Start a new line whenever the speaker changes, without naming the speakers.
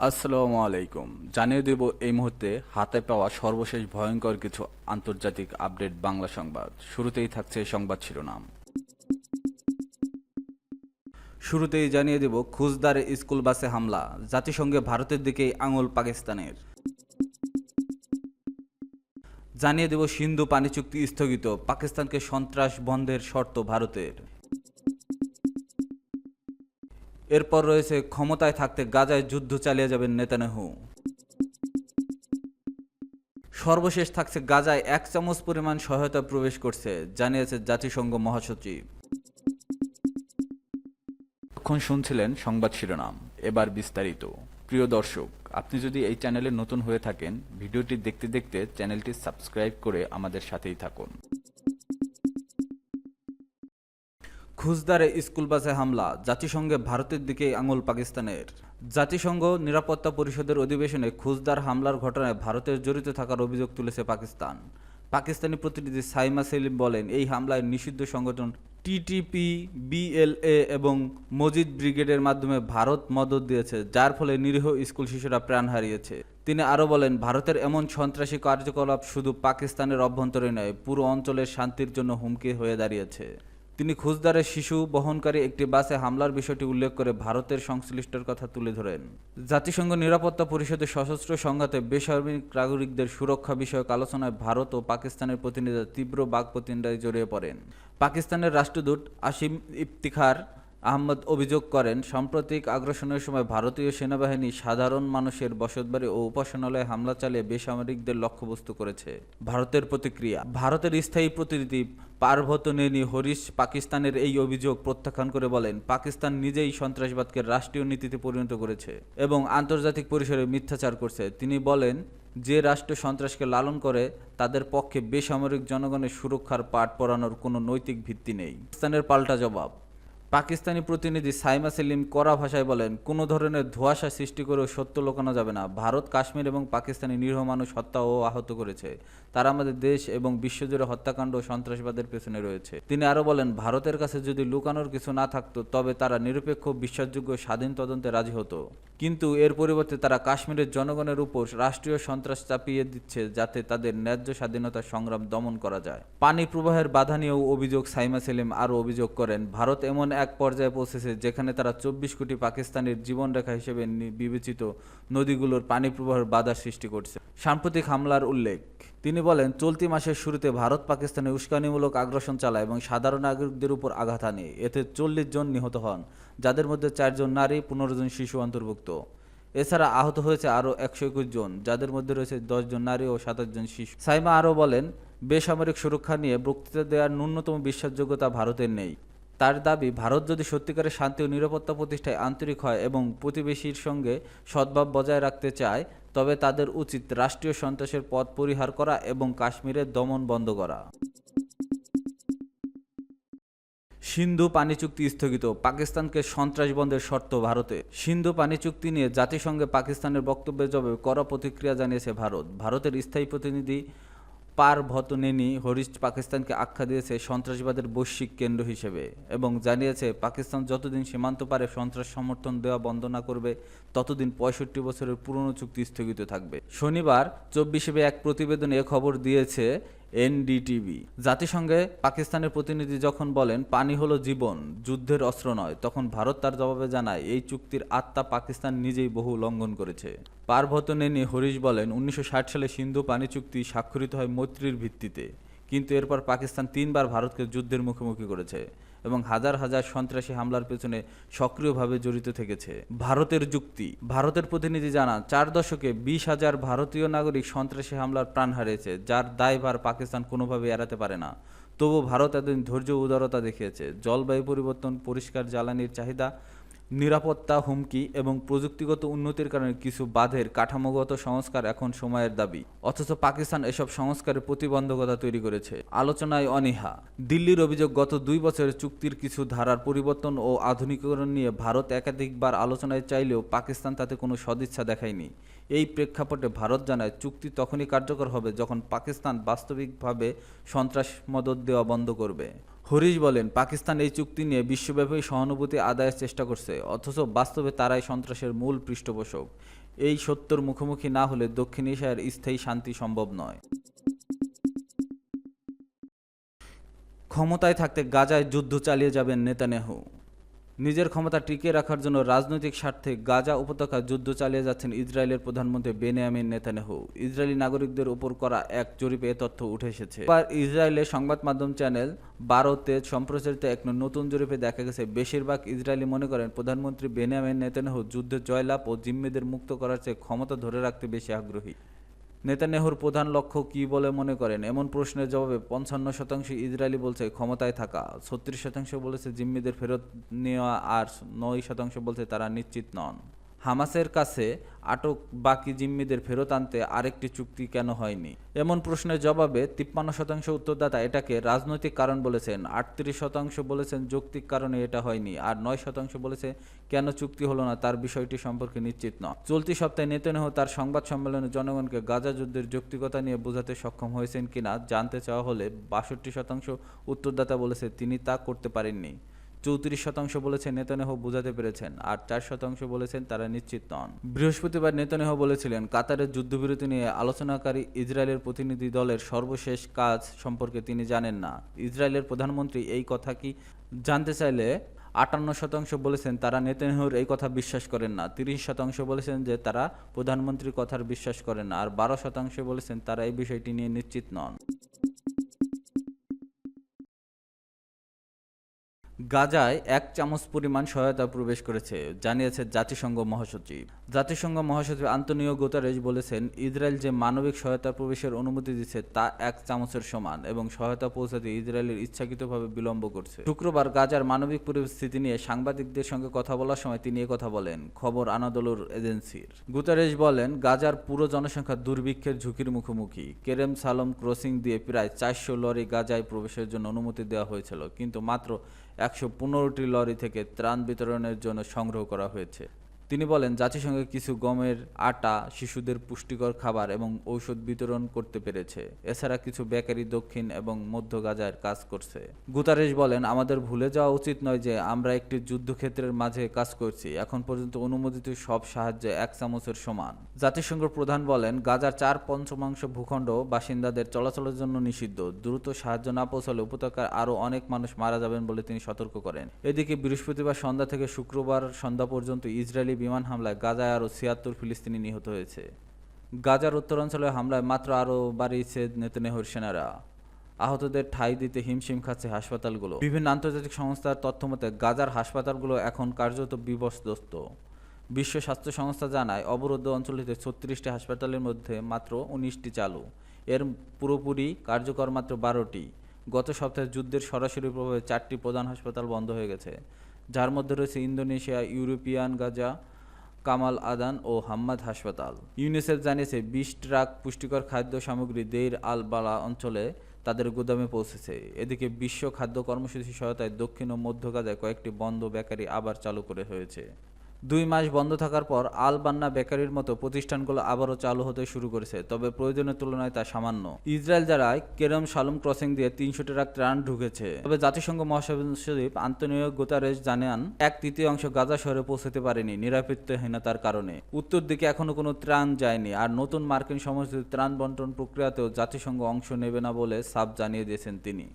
আসসালামু আলাইকুম। জানিয়ে দেব এই মুহূর্তে হাতে পাওয়া সর্বশেষ ভয়ঙ্কর কিছু আন্তর্জাতিক আপডেট বাংলা সংবাদ। শুরুতেই থাকছে সংবাদ শিরোনাম। শুরুতেই জানিয়ে দেব খুজদারে স্কুল বাসে হামলা, জাতিসংঘে ভারতের দিকেই আঙুল পাকিস্তানের। জানিয়ে দেব সিন্ধু পানি চুক্তি স্থগিত, পাকিস্তানকে সন্ত্রাস বন্ধের শর্ত ভারতের। এরপর রয়েছে ক্ষমতায় থাকতে গাজায় যুদ্ধ চালিয়ে যাবেন নেতানিয়াহু। সর্বশেষ থাকছে গাজায় 1 চামচ পরিমাণ সহায়তা প্রবেশ করছে, জানিয়েছে জাতিসংঘ মহাসচিব। এখন শুনছিলেন সংবাদ শিরোনাম, এবার বিস্তারিত। প্রিয় দর্শক, আপনি যদি এই চ্যানেলে নতুন হয়ে থাকেন, ভিডিওটি দেখতে দেখতে চ্যানেলটি সাবস্ক্রাইব করে আমাদের সাথেই থাকুন। খুজদারে স্কুল বাসে হামলা, জাতিসংঘে ভারতের দিকেই আঙুল পাকিস্তানের। জাতিসংঘ নিরাপত্তা পরিষদের অধিবেশনে খুজদার হামলার ঘটনায় ভারতের জড়িত থাকার অভিযোগ তুলেছে পাকিস্তান। পাকিস্তানি প্রতিনিধি সাইমা সেলিম বলেন, এই হামলায় নিষিদ্ধ সংগঠন টিটিপি, বিএলএ এবং মজিদ ব্রিগেডের মাধ্যমে ভারত মদদ দিয়েছে, যার ফলে নিরীহ স্কুল শিশুরা প্রাণ হারিয়েছে। তিনি আরও বলেন, ভারতের এমন সন্ত্রাসী কার্যকলাপ শুধু পাকিস্তানের অভ্যন্তরে নয়, পুরো অঞ্চলের শান্তির জন্য হুমকি হয়ে দাঁড়িয়েছে। তিনি খুজদারে শিশু বহনকারী একটি বাসে হামলার বিষয়টি উল্লেখ করে ভারতের সংশ্লিষ্টর কথা তুলে ধরেন। জাতিসংঘ নিরাপত্তা পরিষদের সশস্ত্র সংঘাতে বেসামরিক নাগরিকদের সুরক্ষা বিষয়ক আলোচনায় ভারত ও পাকিস্তানের প্রতিনিধিরা তীব্র বাকপ্রতিদ্বন্দ্বিতায় জড়িয়ে পড়েন। পাকিস্তানের রাষ্ট্রদূত আসিম ইফতিখার আহমদ অভিযোগ করেন, সাম্প্রতিক আগ্রাসনের সময় ভারতীয় সেনাবাহিনী সাধারণ মানুষের বসতবাড়ি ও উপাসনালয়ে হামলা চালিয়ে বেসামরিকদের লক্ষ্যবস্তু করেছে। ভারতের প্রতিক্রিয়া। ভারতের স্থায়ী প্রতিনিধি পার্বতনেনি হরিশ পাকিস্তানের এই অভিযোগ প্রত্যাখ্যান করে বলেন, পাকিস্তান নিজেই সন্ত্রাসবাদকে রাষ্ট্রীয় নীতিতে পরিণত করেছে এবং আন্তর্জাতিক পরিসরে মিথ্যাচার করছে। তিনি বলেন, যে রাষ্ট্র সন্ত্রাসকে লালন করে তাদের পক্ষে বেসামরিক জনগণের সুরক্ষার পাঠ পড়ানোর কোনো নৈতিক ভিত্তি নেই। পাকিস্তানের পাল্টা জবাব। পাকিস্তানি প্রতিনিধি সাইমা সেলিম কড়া ভাষায় বলেন, কোনো ধরনের ধোঁয়াশা সৃষ্টি করেও সত্য লুকানো যাবে না। ভারত কাশ্মীর এবং পাকিস্তানি নিরীহ মানুষ হত্যা ও আহত করেছে। তারা আমাদের দেশ এবং বিশ্বজুড়ে হত্যাকাণ্ড ও সন্ত্রাসবাদের পেছনে রয়েছে। তিনি আরও বলেন, ভারতের কাছে যদি লুকানোর কিছু না থাকতো তবে তারা নিরপেক্ষ, বিশ্বাসযোগ্য, স্বাধীন তদন্তে রাজি হতো। কিন্তু এর পরিবর্তে তারা কাশ্মীরের জনগণের উপর রাষ্ট্রীয় সন্ত্রাস চাপিয়ে দিচ্ছে, যাতে তাদের ন্যায্য স্বাধীনতার সংগ্রাম দমন করা যায়। পানি প্রবাহের বাধা নিয়েও অভিযোগ সাইমা সেলিম আরও অভিযোগ করেন, ভারত এমন এক পর্যায়ে পৌঁছেছে যেখানে তারা 24 কোটি পাকিস্তানের জীবনরেখা হিসেবে বিবেচিত নদীগুলোর পানি প্রবাহের বাধা সৃষ্টি করছে। সাম্প্রতিক হামলার উল্লেখ। তিনি বলেন, চলতি মাসের শুরুতে ভারত পাকিস্তানে উস্কানিমূলক আগ্রাসন চালায় এবং সাধারণ নাগরিকদের উপর আঘাত আনে। এতে 40 জন নিহত হন, যাদের মধ্যে 4 জন নারী, 15 জন শিশু অন্তর্ভুক্ত। এছাড়া আহত হয়েছে আরও 121 জন, যাদের মধ্যে রয়েছে 10 জন নারী ও 27 জন শিশু। সাইমা আরও বলেন, বেসামরিক সুরক্ষা নিয়ে বক্তৃতা দেওয়ার ন্যূনতম বিশ্বাসযোগ্যতা ভারতের নেই। তার দাবি, ভারত যদি সত্যিকারের শান্তি ও নিরাপত্তা প্রতিষ্ঠায় আন্তরিক হয় এবং প্রতিবেশীর সঙ্গে সদ্ভাব বজায় রাখতে চায়, তবে তাদের উচিত রাষ্ট্রীয় সন্ত্রাসের পথ পরিহার করা এবং কাশ্মীরের দমন বন্ধ করা। সিন্ধু পানি চুক্তি স্থগিত, পাকিস্তানকে সন্ত্রাস বন্ধের শর্ত ভারতে। সিন্ধু পানি চুক্তি নিয়ে জাতিসংঘে পাকিস্তানের বক্তব্যের জবাবে কড়া প্রতিক্রিয়া জানিয়েছে ভারত। ভারতের স্থায়ী প্রতিনিধি পার্বতনেনি হরিশ পাকিস্তানকে আখ্যা দিয়েছে সন্ত্রাসবাদের বৈশ্বিক কেন্দ্র হিসেবে এবং জানিয়েছে, পাকিস্তান যতদিন সীমান্ত পারে সন্ত্রাস সমর্থন দেওয়া বন্ধ না করবে, ততদিন 65 বছরের পুরনো চুক্তি স্থগিত থাকবে। শনিবার 24 এক প্রতিবেদনে এ খবর দিয়েছে এনডিটিভি। জাতিসংঘে পাকিস্তানের প্রতিনিধি যখন বলেন, পানি হলো জীবন, যুদ্ধের অস্ত্র নয়, তখন ভারত তার জবাবে জানায়, এই চুক্তির আত্মা পাকিস্তান নিজেই বহু লঙ্ঘন করেছে। পার্বতনেনি হরিশ বলেন, 1960 সালে সিন্ধু পানি চুক্তি স্বাক্ষরিত হয় মৈত্রীর ভিত্তিতে, কিন্তু এরপর পাকিস্তান 3 বার ভারতকে যুদ্ধের মুখোমুখি করেছে এবং হাজার হাজার সন্ত্রাসী হামলার পেছনে সক্রিয়ভাবে জড়িত থেকেছে। ভারতের যুক্তি। ভারতের প্রতিনিধি জানান, 4 দশকে 20,000 ভারতীয় নাগরিক সন্ত্রাসী হামলার প্রাণ হারিয়েছে, যার দায়ভার পাকিস্তান কোনোভাবে এড়াতে পারে না। তবু ভারত এতদিন ধৈর্য উদারতা দেখিয়েছে। জলবায়ু পরিবর্তন, পরিষ্কার জ্বালানির চাহিদা, নিরাপত্তা হুমকি এবং প্রযুক্তিগত উন্নতির কারণে কিছু বাঁধের কাঠামোগত সংস্কার এখন সময়ের দাবি। অথচ পাকিস্তান এসব সংস্কারের প্রতিবন্ধকতা তৈরি করেছে। আলোচনায় অনীহা। দিল্লির অভিযোগ, গত 2 বছরে চুক্তির কিছু ধারার পরিবর্তন ও আধুনিকীকরণ নিয়ে ভারত একাধিকবার আলোচনায় চাইলেও পাকিস্তান তাতে কোনো সদিচ্ছা দেখায়নি। এই প্রেক্ষাপটে ভারত জানায়, চুক্তি তখনই কার্যকর হবে যখন পাকিস্তান বাস্তবিকভাবে সন্ত্রাস মদদ দেওয়া বন্ধ করবে। হরিশ বলেন, পাকিস্তান এই চুক্তি নিয়ে বিশ্বব্যাপী সহানুভূতি আদায়ের চেষ্টা করছে, অথচ বাস্তবে তারাই সন্ত্রাসের মূল পৃষ্ঠপোষক। এই সত্যর মুখোমুখি না হলে দক্ষিণ এশিয়ার স্থায়ী শান্তি সম্ভব নয়। ক্ষমতায় থাকতে গাজায় যুদ্ধ চালিয়ে যাবেন নেতানিয়াহু। নিজের ক্ষমতা টিকিয়ে রাখার জন্য রাজনৈতিক স্বার্থে গাজা উপত্যকায় যুদ্ধ চালিয়ে যাচ্ছেন ইসরায়েলের প্রধানমন্ত্রী বেনিয়ামিন নেতানিয়াহু। ইসরায়েলি নাগরিকদের উপর করা এক জরিপে এ তথ্য উঠে এসেছে। এবার ইসরায়েলের সংবাদ মাধ্যম চ্যানেল 12-তে সম্প্রচারিত এক নতুন জরিপে দেখা গেছে, বেশিরভাগ ইসরায়েলি মনে করেন প্রধানমন্ত্রী বেনিয়ামিন নেতানিয়াহু যুদ্ধে জয়লাভ ও জিম্মিদের মুক্ত করার চেয়ে ক্ষমতা ধরে রাখতে বেশি আগ্রহী। নেতানিয়াহুর প্রধান লক্ষ্য কী বলে মনে করেন, এমন প্রশ্নের জবাবে 55% ইসরায়েলি বলছে ক্ষমতায় থাকা, 36% বলেছে জিম্মিদের ফেরত নেওয়া, আর 9% বলছে তারা নিশ্চিত নন। হামাসের কাছে আটক বাকি জিম্মিদের ফেরত আনতে আরেকটি চুক্তি কেন হয়নি, এমন প্রশ্নের জবাবে 53% উত্তরদাতা এটাকে রাজনৈতিক কারণ বলেছেন, 38% বলেছেন যৌক্তিক কারণে এটা হয়নি, আর 9% বলেছে কেন চুক্তি হলো না তার বিষয়টি সম্পর্কে নিশ্চিত নয়। চলতি সপ্তাহে নেতানিয়াহু তার সংবাদ সম্মেলনে জনগণকে গাজা যুদ্ধের যৌক্তিকতা নিয়ে বোঝাতে সক্ষম হয়েছেন কিনা জানতে চাওয়া হলে 62% উত্তরদাতা বলেছে তিনি তা করতে পারেননি, 34% বলেছেন নেতানিয়াহু বোঝাতে পেরেছেন, আর 4% বলেছেন তারা নিশ্চিত নন। বৃহস্পতিবার নেতানিয়াহু বলেছিলেন, কাতারের যুদ্ধবিরতি নিয়ে আলোচনাকারী ইসরায়েলের প্রতিনিধি দলের সর্বশেষ কাজ সম্পর্কে তিনি জানেন না। ইসরায়েলের প্রধানমন্ত্রী এই কথা কি জানতে চাইলে 58% বলেছেন তারা নেতানিয়াহুর এই কথা বিশ্বাস করেন না, 30% বলেছেন যে তারা প্রধানমন্ত্রীর কথার বিশ্বাস করেন না, আর 12% বলেছেন তারা এই বিষয়টি নিয়ে নিশ্চিত নন। গাজায় 1 চামচ পরিমাণ সহায়তা প্রবেশ করেছে, জানিয়েছে জাতিসংঘ মহাসচিব। জাতিসংঘ মহাসচিব আন্তোনিও গুতেরেস বলেছেন, ইসরায়েল যে মানবিক সহায়তা প্রবেশের অনুমতি দিচ্ছে তা 1 চামচের সমান, এবং সহায়তা পৌঁছাতে ইসরায়েলের ইচ্ছাকৃতভাবে বিলম্ব করছে। শুক্রবার গাজার মানবিক পরিস্থিতি নিয়ে সাংবাদিকদের সঙ্গে কথা বলার সময় তিনি কথা বলেন, খবর আনাদোলুর এজেন্সির। গুতেরেস বলেন, গাজার পুরো জনসংখ্যা দুর্ভিক্ষের ঝুঁকির মুখোমুখি। কেরেম সালম ক্রসিং দিয়ে প্রায় 400 লরি গাজায় প্রবেশের জন্য অনুমতি দেওয়া হয়েছিল, কিন্তু মাত্র 115টি লরি থেকে ত্রাণ বিতরণের জন্য সংগ্রহ করা হয়েছে। তিনি বলেন, জাতিসংঘ কিছু গমের আটা, শিশুদের পুষ্টিকর খাবার এবং ঔষধ বিতরণ করতে পেরেছে। এছাড়া কিছু বেকারি দক্ষিণ এবং মধ্য গাজায় কাজ করছে। গুতারেস বলেন, আমাদের ভুলে যাওয়া উচিত নয় যে আমরা একটি যুদ্ধক্ষেত্রের মাঝে কাজ করছি। এখন পর্যন্ত অনুমোদিত সব সাহায্য 1 চামচের সমান। জাতিসংঘ প্রধান বলেন, গাজার 4/5 ভূখণ্ড বাসিন্দাদের চলাচলের জন্য নিষিদ্ধ। দ্রুত সাহায্য না পৌঁছালে উপত্যকার আরও অনেক মানুষ মারা যাবেন বলে তিনি সতর্ক করেন। এদিকে বৃহস্পতিবার সন্ধ্যা থেকে শুক্রবার সন্ধ্যা পর্যন্ত ইসরায়েলি বিমান হামলায় গাজায় আরও 76 ফিলিস্তিনি নিহত হয়েছে। গাজার উত্তরাঞ্চলে হামলায় মাত্র আরও বাড়িয়েছে নেতানিয়াহুর সেনারা। আহতদের ঠাঁই দিতে হিমশিম খাচ্ছে হাসপাতালগুলো। বিভিন্ন আন্তর্জাতিক সংস্থার তথ্যমতে গাজার হাসপাতালগুলো এখন কার্যত বিপর্যস্ত। বিশ্ব স্বাস্থ্য সংস্থা জানায়, অবরুদ্ধ অঞ্চলটিতে 36টি হাসপাতালের মধ্যে মাত্র 19টি চালু, এর পুরোপুরি কার্যকর মাত্র 12টি। গত সপ্তাহে যুদ্ধের সরাসরি প্রভাবে 4টি প্রধান হাসপাতাল বন্ধ হয়ে গেছে, যার মধ্যে রয়েছে ইন্দোনেশিয়া, ইউরোপিয়ান গাজা, কামাল আদান ও হাম্মাদ হাসপাতাল। ইউনিসেফ জানিয়েছে 20 ট্রাক পুষ্টিকর খাদ্য সামগ্রী দেইর আল বালা অঞ্চলে তাদের গুদামে পৌঁছেছে। এদিকে বিশ্ব খাদ্য কর্মসূচির সহায়তায় দক্ষিণ ও মধ্য গাজায় কয়েকটি বন্ধ বেকারি আবার চালু করে হয়েছে। 2 মাস বন্ধ থাকার পর আল বান্না বেকারির মতো প্রতিষ্ঠানগুলো আবারও চালু হতে শুরু করেছে, তবে প্রয়োজনের তুলনায় তা সামান্য। ইসরায়েল যারায় কেরম সালম ক্রসিং দিয়ে 300 ট্রাক ত্রাণ ঢুকেছে, তবে জাতিসংঘ মহাসচিব আন্তোনিও গুতেরেস জানান, 1/3 গাজা শহরে পৌঁছতে পারেনি নিরাপত্তাহীনতার কারণে। উত্তর দিকে এখনো কোনো ত্রাণ যায়নি, আর নতুন মার্কিন সমর্থিত ত্রাণ বন্টন প্রক্রিয়াতেও জাতিসংঘ অংশ নেবে না বলে সাফ জানিয়ে দিয়েছেন তিনি।